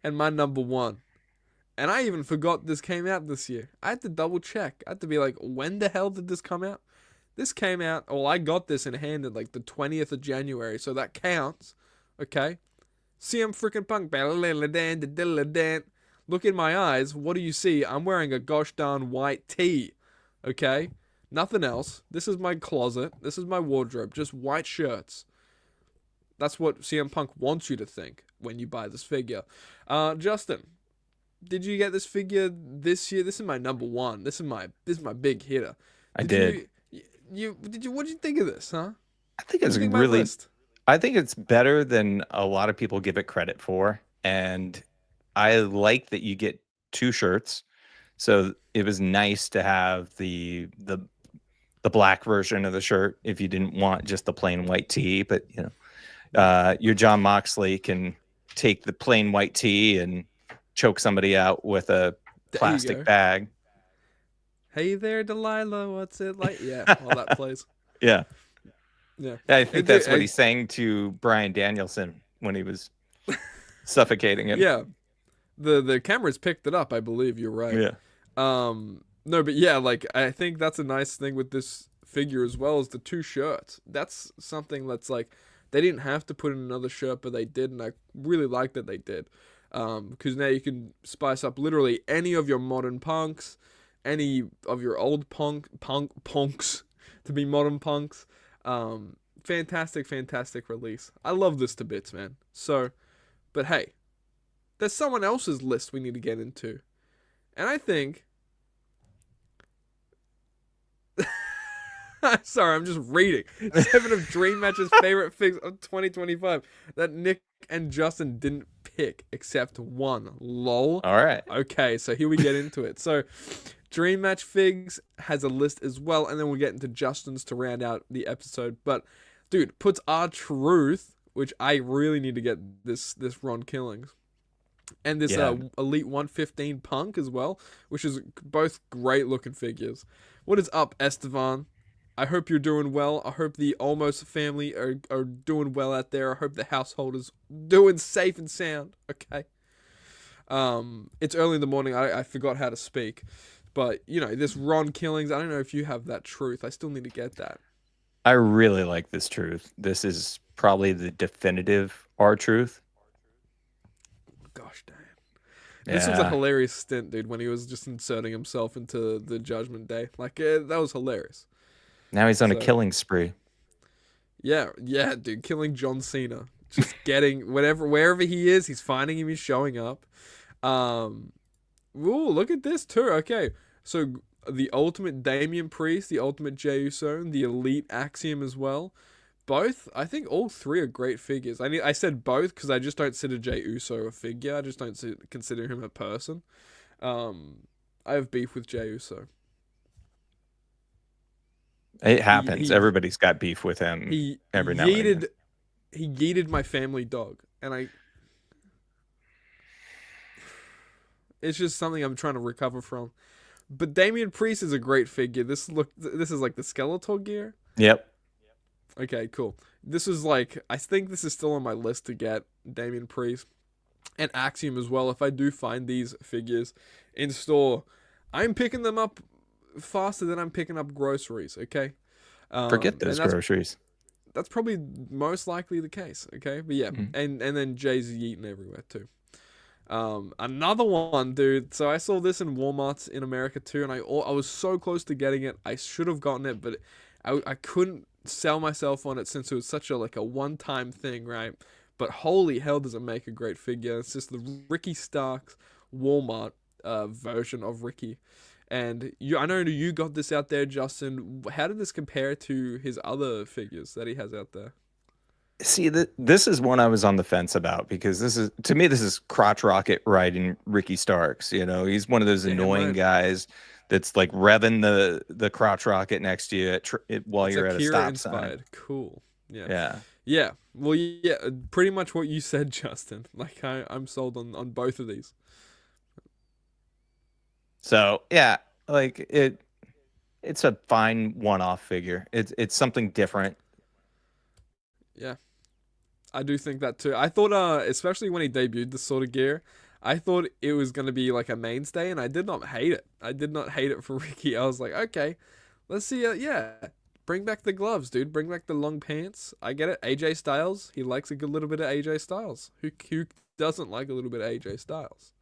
And my number 1. And I even forgot this came out this year. I had to double check. I had to be like, when the hell did this come out? This came out, well, I got this in hand at like the 20th of January, so that counts. Okay. CM freaking Punk. Look in my eyes. What do you see? I'm wearing a gosh darn white tee. Okay. Nothing else. This is my closet. This is my wardrobe. Just white shirts. That's what CM Punk wants you to think when you buy this figure. Justin, did you get this figure this year? This is my number 1. This is my big hitter. I did. What did you think of this, huh? I think it's really. I think it's better than a lot of people give it credit for, and I like that you get 2 shirts. So it was nice to have the black version of the shirt if you didn't want just the plain white tee. But your John Moxley can take the plain white tee and choke somebody out with a plastic bag. Hey there, Delilah, what's it like? Yeah, all that plays. Yeah. Yeah. I think that's what he sang to Bryan Danielson when he was suffocating him. Yeah. The cameras picked it up, I believe. You're right. Yeah. No, but yeah, like, I think that's a nice thing with this figure as well as the 2 shirts. That's something that's like, they didn't have to put in another shirt, but they did, and I really like that they did. Because now you can spice up literally any of your modern punks, any of your old punks to be modern punks. Fantastic release. I love this to bits, man. So, but hey, there's someone else's list we need to get into. And I think... Sorry, I'm just reading. 7 of Dream Match's favorite figs of 2025 that Nick and Justin didn't pick except 1. Lol. All right. Okay, so here we get into it. So, Dream Match Figs has a list as well, and then we'll get into Justin's to round out the episode. But, dude, puts R-Truth, which I really need to get this Ron Killings. and this Elite 115 Punk as well, which is both great looking figures. What is up, Estevan? I hope you're doing well. I hope the Almost family are doing well out there. I hope the household is doing safe and sound. Okay. It's early in the morning. I forgot how to speak. But, you know, this Ron Killings, I don't know if you have that truth. I still need to get that. I really like this truth. This is probably the definitive R-Truth. Gosh damn. This was a hilarious stint, dude, when he was just inserting himself into the Judgment Day. Like, that was hilarious. Now he's on a killing spree. Yeah, dude, killing John Cena. Just getting wherever he is, he's finding him, he's showing up. Ooh, look at this too. Okay, so the Ultimate Damian Priest, the Ultimate Jey Uso, the Elite Axiom as well. Both, I think all three are great figures. I said both because I just don't consider Jey Uso a figure. I just don't consider him a person. I have beef with Jey Uso. It happens. Everybody's got beef with him every now and then. He yeeted my family dog, and it's just something I'm trying to recover from. But Damian Priest is a great figure. This is like the Skeletor gear. Yep. Okay, cool. This is like, I think this is still on my list to get, Damian Priest. And Axiom as well. If I do find these figures in store, I'm picking them up faster than I'm picking up groceries, okay? Forget those groceries. That's probably most likely the case, okay? But yeah, and then Jay's yeeting everywhere too. Another one, dude. So I saw this in Walmarts in America too, and I was so close to getting it. I should have gotten it, but I couldn't sell myself on it since it was such a one-time thing, right? But holy hell, does it make a great figure? It's just the Ricky Starks Walmart version of Ricky. And I know you got this out there, Justin. How did this compare to his other figures that he has out there? See, this is one I was on the fence about, because to me this is crotch rocket riding Ricky Starks. You know, he's one of those annoying guys that's like revving the crotch rocket next to you while you're at a stop sign. Cool. Yeah. Well, yeah, pretty much what you said, Justin. Like I'm sold on both of these. So yeah, like it's a fine one-off figure. It's something different. Yeah, I do think that too. I thought, especially when he debuted this sort of gear, I thought it was going to be like a mainstay, and I did not hate it. I did not hate it for Ricky. I was like, okay, let's see. Bring back the gloves, dude. Bring back the long pants. I get it. AJ Styles, he likes a good little bit of AJ Styles. Who doesn't like a little bit of AJ Styles?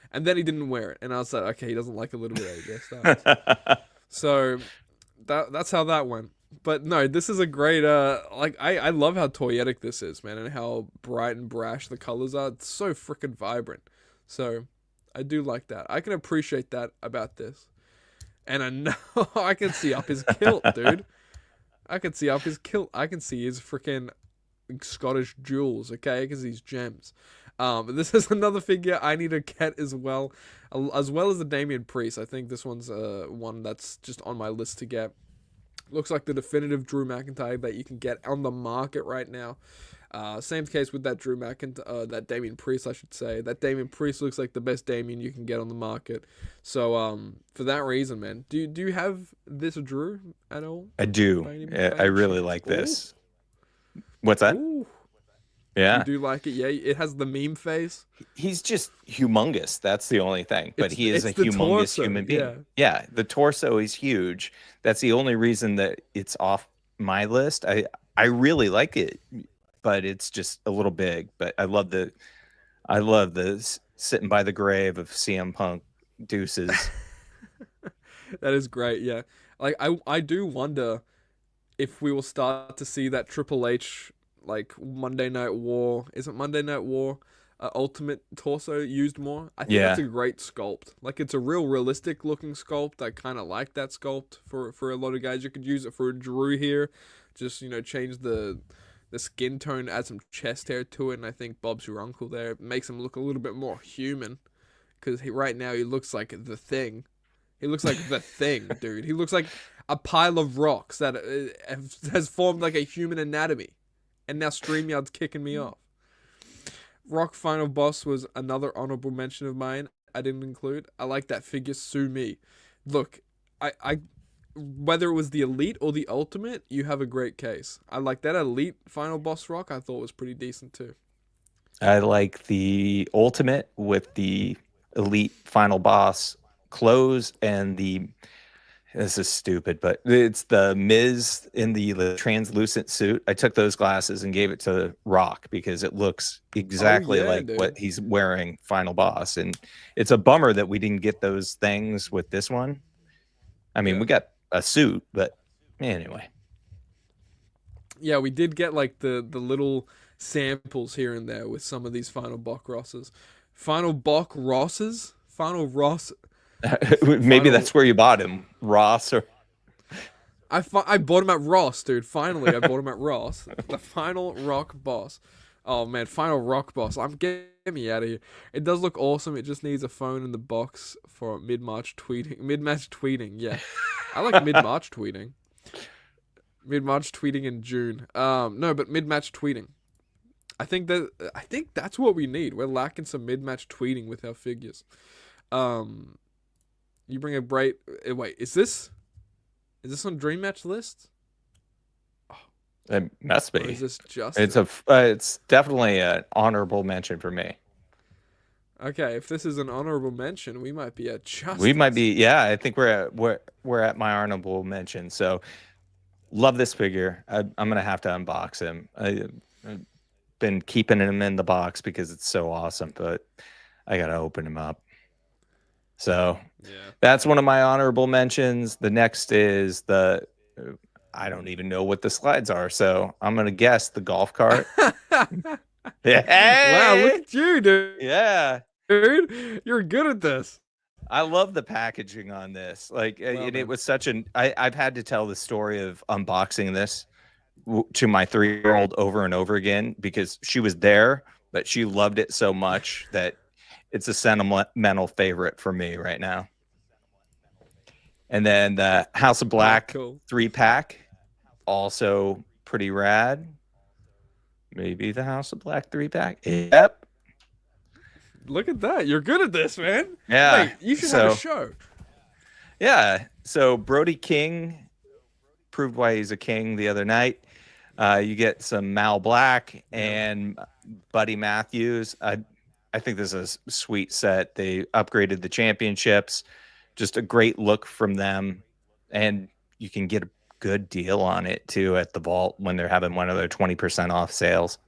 And then he didn't wear it, and I was like, okay, he doesn't like a little bit of AJ Styles. So that's how that went. But no, this is a great, I love how toyetic this is, man, and how bright and brash the colors are. It's so freaking vibrant. So I do like that. I can appreciate that about this. And I know I can see up his kilt, dude. I can see up his kilt. I can see his freaking Scottish jewels, okay? Because he's gems. This is another figure I need to get as well as the Damian Priest. I think this one's one that's just on my list to get. Looks like the definitive Drew McIntyre that you can get on the market right now. Same case with that Drew McIntyre, that Damian Priest, I should say. That Damian Priest looks like the best Damian you can get on the market. So, for that reason, man, do you have this Drew at all? I do. I really like this. What's that? Ooh. Yeah. You do like it? Yeah, it has the meme face. He's just humongous. That's the only thing. But he is a humongous human being. Yeah, the torso is huge. That's the only reason that it's off my list. I really like it, but it's just a little big. But I love the sitting by the grave of CM Punk deuces. That is great. Yeah, like I do wonder if we will start to see that Triple H, like Monday Night War, is it Monday Night War, Ultimate torso used more? I think that's a great sculpt. Like, it's a realistic looking sculpt. I kind of like that sculpt for a lot of guys. You could use it for a Drew here. Just, change the skin tone, add some chest hair to it, and I think Bob's your uncle there. It makes him look a little bit more human, because right now he looks like the Thing. He looks like the Thing, dude. He looks like a pile of rocks that has formed like a human anatomy. And now StreamYard's kicking me off. Rock Final Boss was another honorable mention of mine. I didn't include. I like that figure. Sue me. Look, I whether it was the Elite or the Ultimate, you have a great case. I like that Elite Final Boss Rock. I thought was pretty decent too. I like the Ultimate with the Elite Final Boss clothes and the. This is stupid, but it's the Miz in the translucent suit. I took those glasses and gave it to Rock because it looks exactly like dude. what he's wearing Final Boss. And it's a bummer that we didn't get those things with this one. I mean, we got a suit, but anyway. Yeah, we did get like the little samples here and there with some of these Final Bock Rosses. Final Bock Rosses? Final Ross. Maybe that's where you bought him, Ross, or I bought him at Ross, dude. Finally, I bought him at Ross. The Final Rock Boss. Oh man, Final Rock Boss. Get me out of here. It does look awesome. It just needs a phone in the box for mid-March tweeting. Mid-match tweeting. Yeah, I like mid-March tweeting. Mid-March tweeting in June. No, but mid-match tweeting. I think that's what we need. We're lacking some mid-match tweeting with our figures. You bring a bright. Wait, is this on Dream Match list? It must be. Or is this just? It's definitely an honorable mention for me. Okay, if this is an honorable mention, we might be at just. We might be. Yeah, I think we're at my honorable mention. So, love this figure. I'm gonna have to unbox him. I've been keeping him in the box because it's so awesome, but I gotta open him up. So that's one of my honorable mentions. The next is I don't even know what the slides are, so I'm gonna guess the golf cart. Hey! Wow, look at you, dude. Yeah, dude, you're good at this. I love the packaging on this. Like, and it was such I've had to tell the story of unboxing this to my 3-year-old over and over again because she was there, but she loved it so much that it's a sentimental favorite for me right now. And then the House of Black 3-pack, also pretty rad. Maybe the House of Black 3-pack. Yep. Look at that. You're good at this, man. Yeah. Hey, you should have a show. Yeah. So Brody King proved why he's a king the other night. You get some Mal Black and Buddy Matthews. I think this is a sweet set. They upgraded the championships. Just a great look from them. And you can get a good deal on it, too, at the vault when they're having one of their 20% off sales.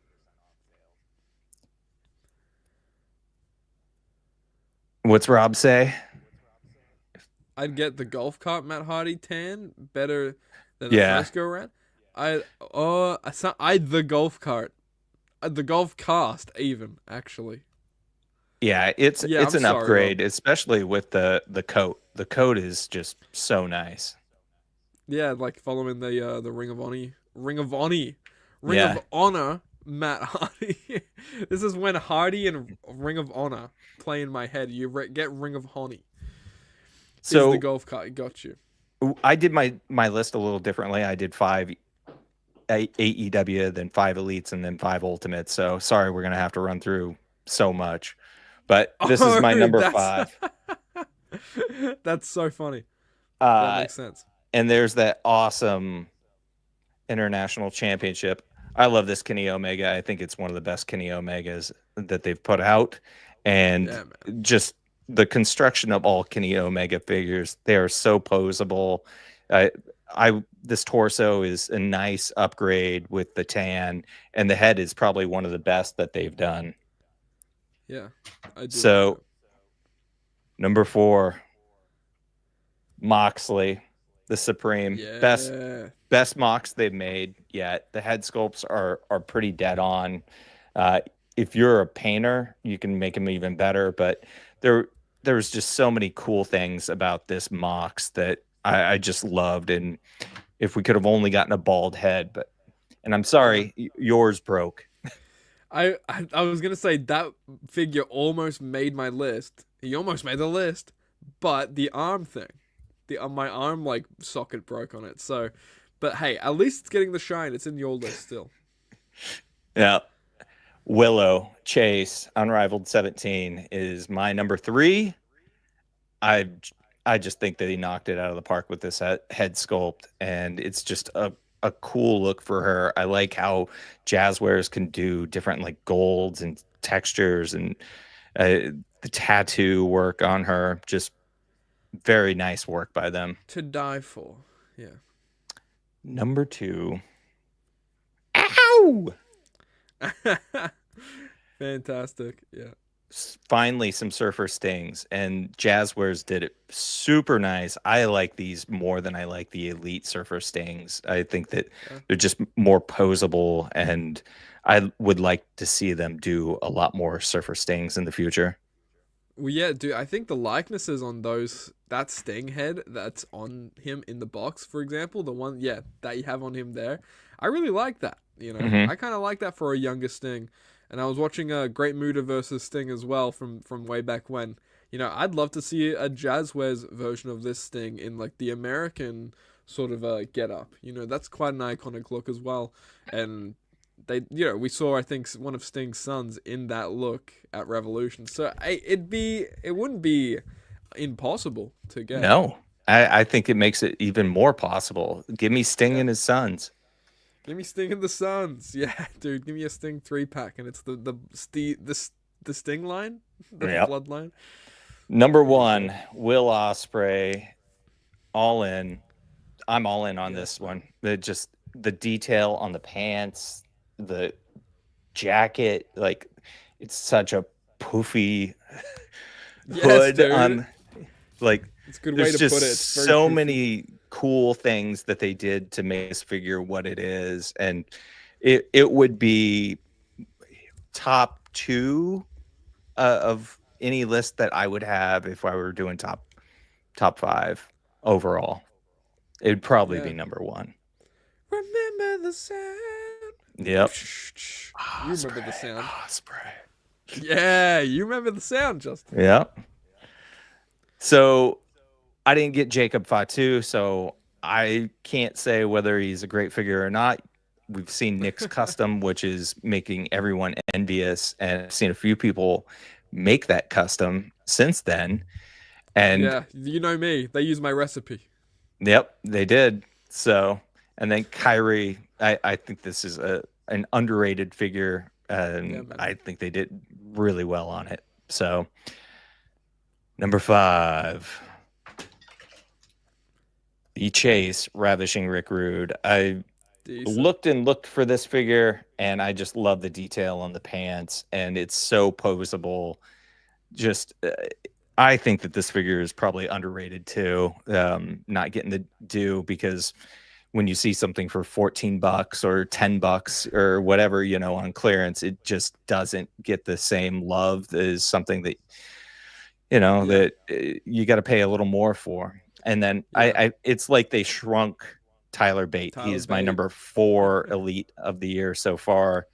What's Rob say? I'd get the golf cart Matt Hardy tan better than the first go around. The golf cart. The golf cast, even, actually. Yeah, it's an upgrade, especially with the coat. The coat is just so nice. Yeah, like following the Ring of Honor Matt Hardy. This is when Hardy and Ring of Honor play in my head. You get Ring of Honey. So the golf cart got you. I did my list a little differently. I did 5 AEW, then 5 Elites, and then 5 Ultimates. So sorry, we're gonna have to run through so much. But this is my number 5. That's so funny. That makes sense. And there's that awesome International Championship. I love this Kenny Omega. I think it's one of the best Kenny Omegas that they've put out. And just the construction of all Kenny Omega figures, they are so posable. This torso is a nice upgrade with the tan, and the head is probably one of the best that they've done. Yeah, I do. So, number 4, Moxley, the Supreme. Best Mox they've made yet. The head sculpts are pretty dead on. If you're a painter, you can make them even better. But there's just so many cool things about this Mox that I just loved. And if we could have only gotten a bald head, and I'm sorry, yours broke. I was gonna say that figure almost made my list. He almost made the list, but the arm thing, my arm like socket broke on it. So, but hey, at least it's getting the shine. It's in your list still. Yeah. Willow Chase, Unrivaled 17 is my number 3. I just think that he knocked it out of the park with this head sculpt, and it's just a cool look for her. I like how Jazzwares can do different like golds and textures, and the tattoo work on her, just very nice work by them. To die for. Yeah. Number 2. Ow! Fantastic. Yeah. Finally some Surfer Stings, and Jazzwares did it super nice. I like these more than I like the Elite Surfer Stings. I think that they're just more posable, and I would like to see them do a lot more Surfer Stings in the future. Well, yeah, dude, I think the likenesses on that Sting head that's on him in the box, for example, the one, that you have on him there, I really like that. You know, I kind of like that for a younger Sting. And I was watching a Great Muta versus Sting as well from way back when. You know, I'd love to see a Jazzwares version of this Sting in like the American sort of get up. You know, that's quite an iconic look as well. And we saw, I think, one of Sting's sons in that look at Revolution. So it wouldn't be impossible to get. No, I think it makes it even more possible. Give me Sting and his sons. Give me Sting and the Sons. Yeah, dude, give me a Sting 3-pack, and it's the Sting line, the bloodline. Number 1, Will Ospreay, all in. I'm all in on this one. The detail on the pants, the jacket, like it's such a poofy hood on. Like, it's a good way to put it. It's so many cool things that they did to make this figure what it is, and it would be top 2 of any list that I would have if I were doing top 5 overall. It'd probably be number 1. Remember the sound. Yep. You remember the sound. Ospreay. Yeah, you remember the sound, Justin. Yep. So I didn't get Jacob Fatu, so I can't say whether he's a great figure or not. We've seen Nick's custom, which is making everyone envious, and I've seen a few people make that custom since then. And yeah, you know me. They use my recipe. Yep, they did. So, and then Kyrie, I think this is an underrated figure, and I think they did really well on it. So, number 5. The Chase Ravishing Rick Rude. I looked for this figure, and I just love the detail on the pants, and it's so posable. Just, I think that this figure is probably underrated too. Not getting the due, because when you see something for $14 or $10 or whatever, on clearance, it just doesn't get the same love as something that that you got to pay a little more for. And then it's like they shrunk Tyler Bate. He's my number 4 elite of the year so far.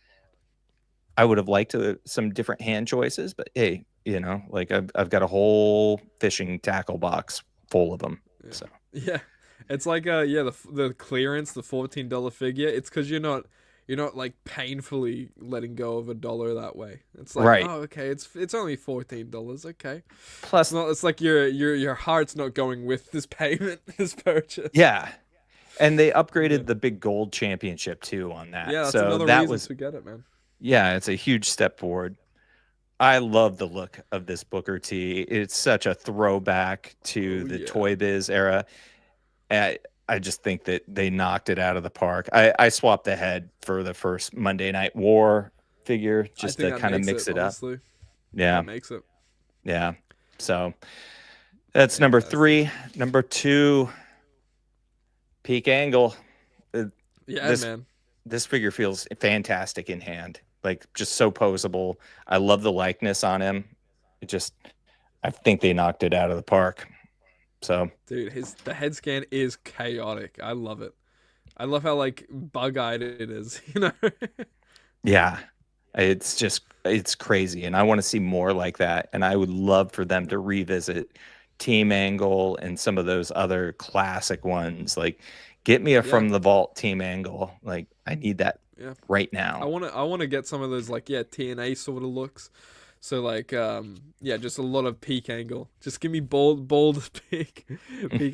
I would have liked some different hand choices, but hey, like I've got a whole fishing tackle box full of them. Yeah. So yeah, it's like the clearance, the $14 figure. It's because you're not like painfully letting go of $1 that way. It's like, oh, okay, it's only $14. Okay. Plus, it's like your heart's not going with this payment, this purchase. Yeah, and they upgraded the big gold championship too on that. Yeah, that's so another reason to get it, man. Yeah, it's a huge step forward. I love the look of this Booker T. It's such a throwback to the Toy Biz era. I just think that they knocked it out of the park. I swapped the head for the first Monday Night War figure just to kind of mix it up. Honestly. Yeah. That makes it. Yeah. So that's number 3. Number 2, Peak Angle. Man. This figure feels fantastic in hand. Like, just so posable. I love the likeness on him. I think they knocked it out of the park. So, dude, the head scan is chaotic. I love it. I love how like bug-eyed it is, Yeah. It's crazy, and I want to see more like that, and I would love for them to revisit Team Angle and some of those other classic ones, like Get me a From the Vault team angle. Like, I need that right now. I want to get some of those like TNA sort of looks. So like just a lot of peak angle. Just give me bold peak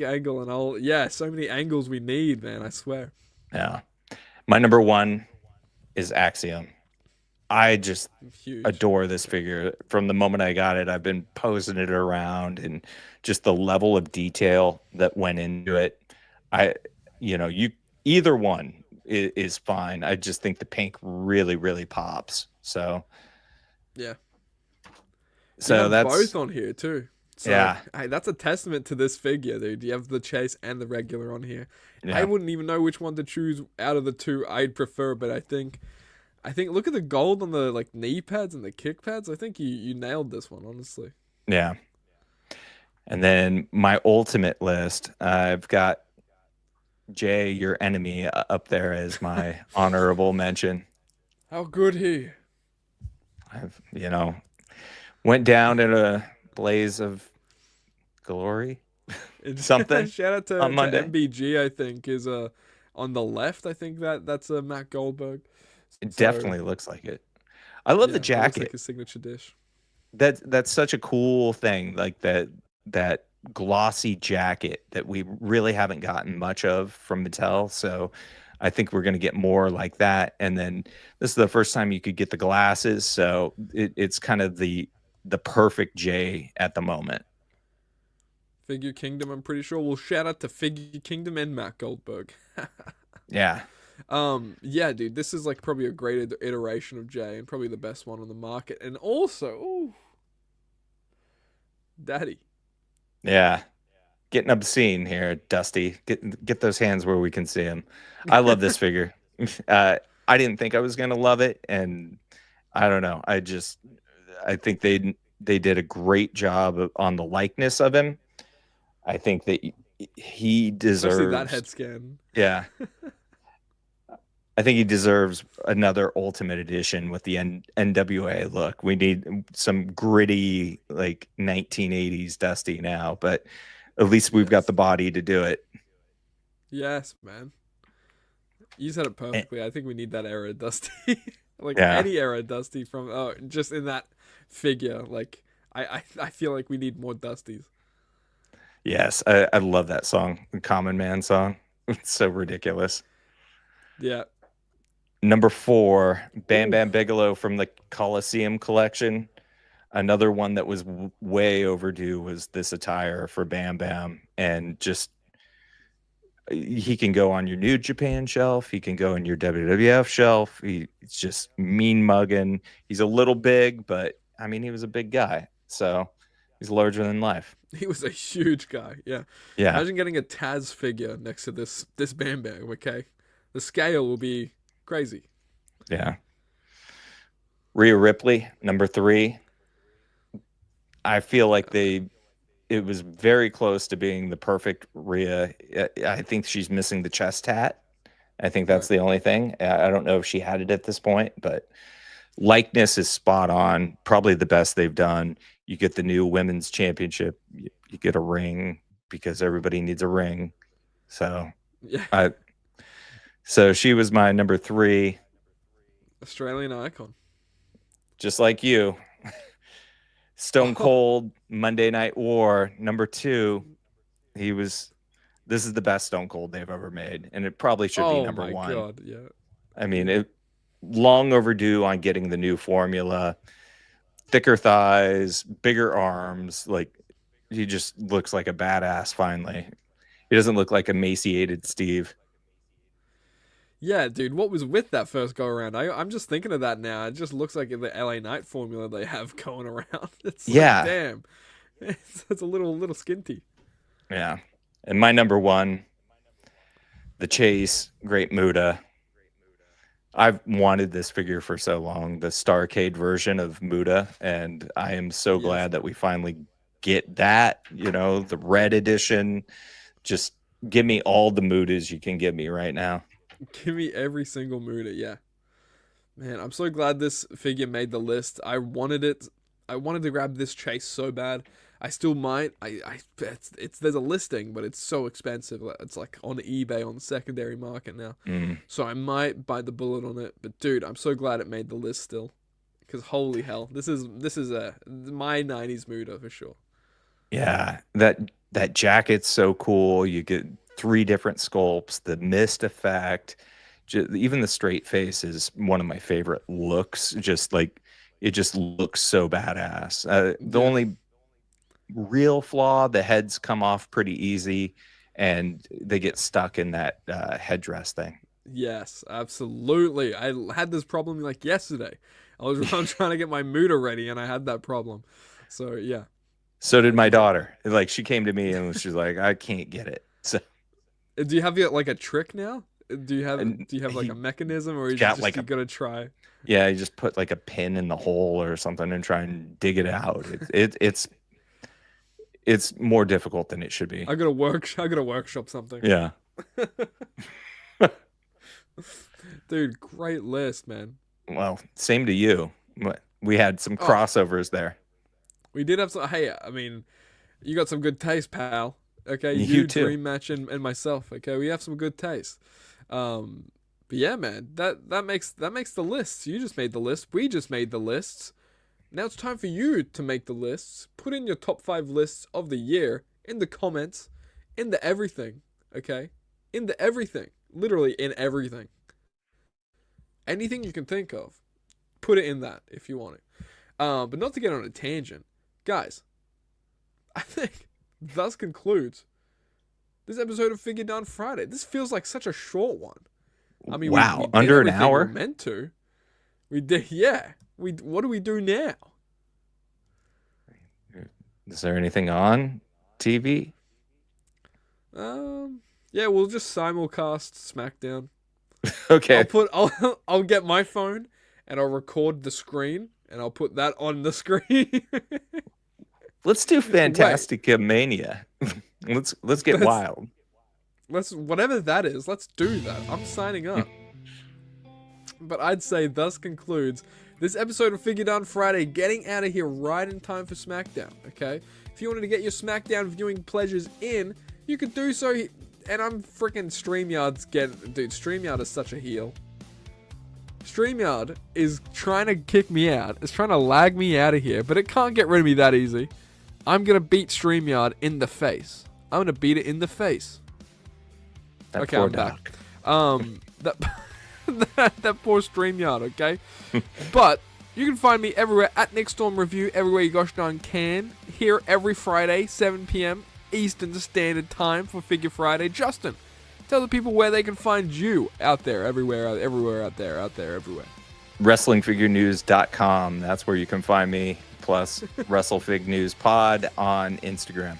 angle, and so many angles we need, man, I swear. Yeah. My number 1 is Axiom. I just adore this figure. From the moment I got it, I've been posing it around, and just the level of detail that went into it. Either one is fine. I just think the pink really, really pops. So yeah. So that's both on here too. So, hey, that's a testament to this figure, dude. You have the chase and the regular on here. Yeah. I wouldn't even know which one to choose out of the two I'd prefer, but I think look at the gold on the like knee pads and the kick pads. I think you nailed this one, honestly. Yeah. And then my ultimate list, I've got Jay, your enemy, up there as my honorable mention. How good he. I've went down in a blaze of glory. Something. Shout out to MBG, I think, is on the left. I think that's Matt Goldberg. It definitely looks like it. I love the jacket. It looks like his signature dish. That's such a cool thing, like that glossy jacket that we really haven't gotten much of from Mattel. So I think we're going to get more like that. And then this is the first time you could get the glasses, so it's kind of the perfect J at the moment. Figure Kingdom, I'm pretty sure. Well, shout out to Figure Kingdom and Matt Goldberg. Yeah. Yeah, dude, this is like probably a great iteration of Jay, and probably the best one on the market. And also, Daddy. Yeah. Getting obscene here, Dusty. Get those hands where we can see them. I love this figure. I didn't think I was gonna love it, and I don't know. I think they did a great job on the likeness of him. I think that he deserves, especially that head scan. Yeah. I think he deserves another Ultimate Edition with the NWA look. We need some gritty, like 1980s Dusty now, but at least we've got the body to do it. Yes, man. You said it perfectly. I think we need that era Dusty. Any era Dusty from just in that figure. Like I feel like we need more Dusties. Yes, I love that song, the Common Man song. It's so ridiculous. Yeah. Number 4, Bam Bam Bigelow from the Coliseum collection. Another one that was way overdue was this attire for Bam Bam. And just, he can go on your New Japan shelf. He can go on your WWF shelf. He's just mean mugging. He's a little big, but I mean, he was a big guy. So he's larger than life. He was a huge guy. Yeah. Yeah. Imagine getting a Taz figure next to this Bam Bam. Okay. The scale will be crazy. Yeah. Rhea Ripley, number 3. I feel like it was very close to being the perfect Rhea. I think she's missing the chest tat. I think that's the only thing. I don't know if she had it at this point, but likeness is spot on. Probably the best they've done. You get the new women's championship. You get a ring because everybody needs a ring. So yeah. So she was my number 3. Australian icon. Just like you. Stone Cold, Monday Night War, number 2. This is the best Stone Cold they've ever made. And it probably should be number 1. Oh my God, yeah. I mean, long overdue on getting the new formula. Thicker thighs, bigger arms. Like, he just looks like a badass finally. He doesn't look like emaciated Steve. Yeah, dude, what was with that first go around? I'm just thinking of that now. It just looks like the LA Knight formula they have going around. It's like, damn. It's a little skinty. Yeah. And my number 1, the Chase, Great Muta. I've wanted this figure for so long, the Starcade version of Muta, and I am so glad that we finally get that, the red edition. Just give me all the Mutas you can give me right now. Give me every single Muta, yeah. Man, I'm so glad this figure made the list. I wanted it. I wanted to grab this Chase so bad. I still might. There's a listing, but it's so expensive. It's like on eBay on the secondary market now. So I might bite the bullet on it. But dude, I'm so glad it made the list still, because holy hell, this is my 90s mooder for sure. Yeah, that jacket's so cool. You get 3 different sculpts, the mist effect, even the straight face is one of my favorite looks. Just like it just looks so badass. The only real flaw, the heads come off pretty easy, and they get stuck in that headdress thing. Yes, absolutely. I had this problem like yesterday. I was trying to get my mooder ready, and I had that problem. So yeah. So did my daughter. Like, she came to me and she's like, I can't get it. So do you have like a trick now? Do you have like a mechanism, or you gotta try? Yeah, you just put like a pin in the hole or something and try and dig it out. It's more difficult than it should be. I gotta workshop something. Yeah. Dude, great list, man. Well, same to you. We had some crossovers there. We did have some. Hey, I mean, you got some good taste, pal. Okay, you too. Dream Match and myself. Okay, we have some good taste. But yeah, man, that makes the lists. You just made the list. We just made the lists. Now it's time for you to make the lists. Put in your top 5 lists of the year in the comments, in the everything. Okay, in the everything, literally in everything. Anything you can think of, put it in that if you want it. But not to get on a tangent. Guys, I think thus concludes this episode of Figure Down Friday. This feels like such a short one. I mean, wow, we did under an hour? we meant to. We did, yeah. What do we do now? Is there anything on TV? Yeah, we'll just simulcast SmackDown. Okay. I'll get my phone and I'll record the screen and I'll put that on the screen. Let's do Fantastica Mania. Let's get wild. Whatever that is, let's do that. I'm signing up. But I'd say thus concludes this episode of Figure Down Friday, getting out of here right in time for SmackDown, okay? If you wanted to get your SmackDown viewing pleasures in, you could do so. And I'm freaking dude, StreamYard is such a heel. StreamYard is trying to kick me out. It's trying to lag me out of here, but it can't get rid of me that easy. I'm going to beat StreamYard in the face. I'm going to beat it in the face. Okay, I'm back. That poor StreamYard, okay? But you can find me everywhere at Nick Storm Review, everywhere you gosh darn can. Here every Friday, 7 p.m. Eastern Standard Time for Figure Friday. Justin, tell the people where they can find you out there, everywhere out there, everywhere. WrestlingFigureNews.com. That's where you can find me. Plus WrestleFig News Pod on Instagram.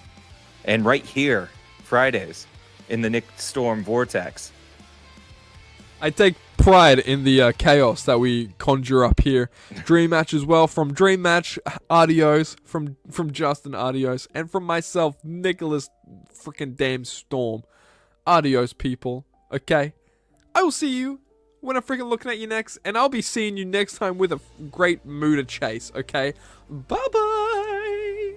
And right here, Fridays, in the Nick Storm Vortex. I take pride in the chaos that we conjure up here. Dream Match as well. From Dream Match, adios. From Justin, adios. And from myself, Nicholas freaking damn Storm. Adios, people. Okay? I will see you when I'm freaking looking at you next. And I'll be seeing you next time with a great mood to chase. Okay? Bye-bye.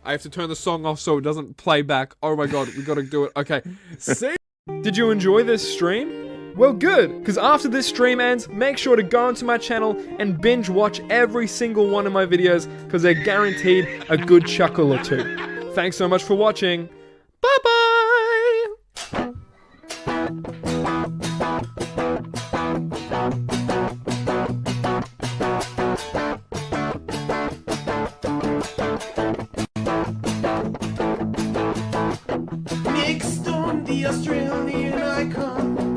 I have to turn the song off so it doesn't play back. Oh my god, we gotta do it. Okay. See? Did you enjoy this stream? Well, good, because after this stream ends, make sure to go onto my channel and binge watch every single one of my videos, because they're guaranteed a good chuckle or two. Thanks so much for watching. Bye-bye! Nick Storm, the Australian icon.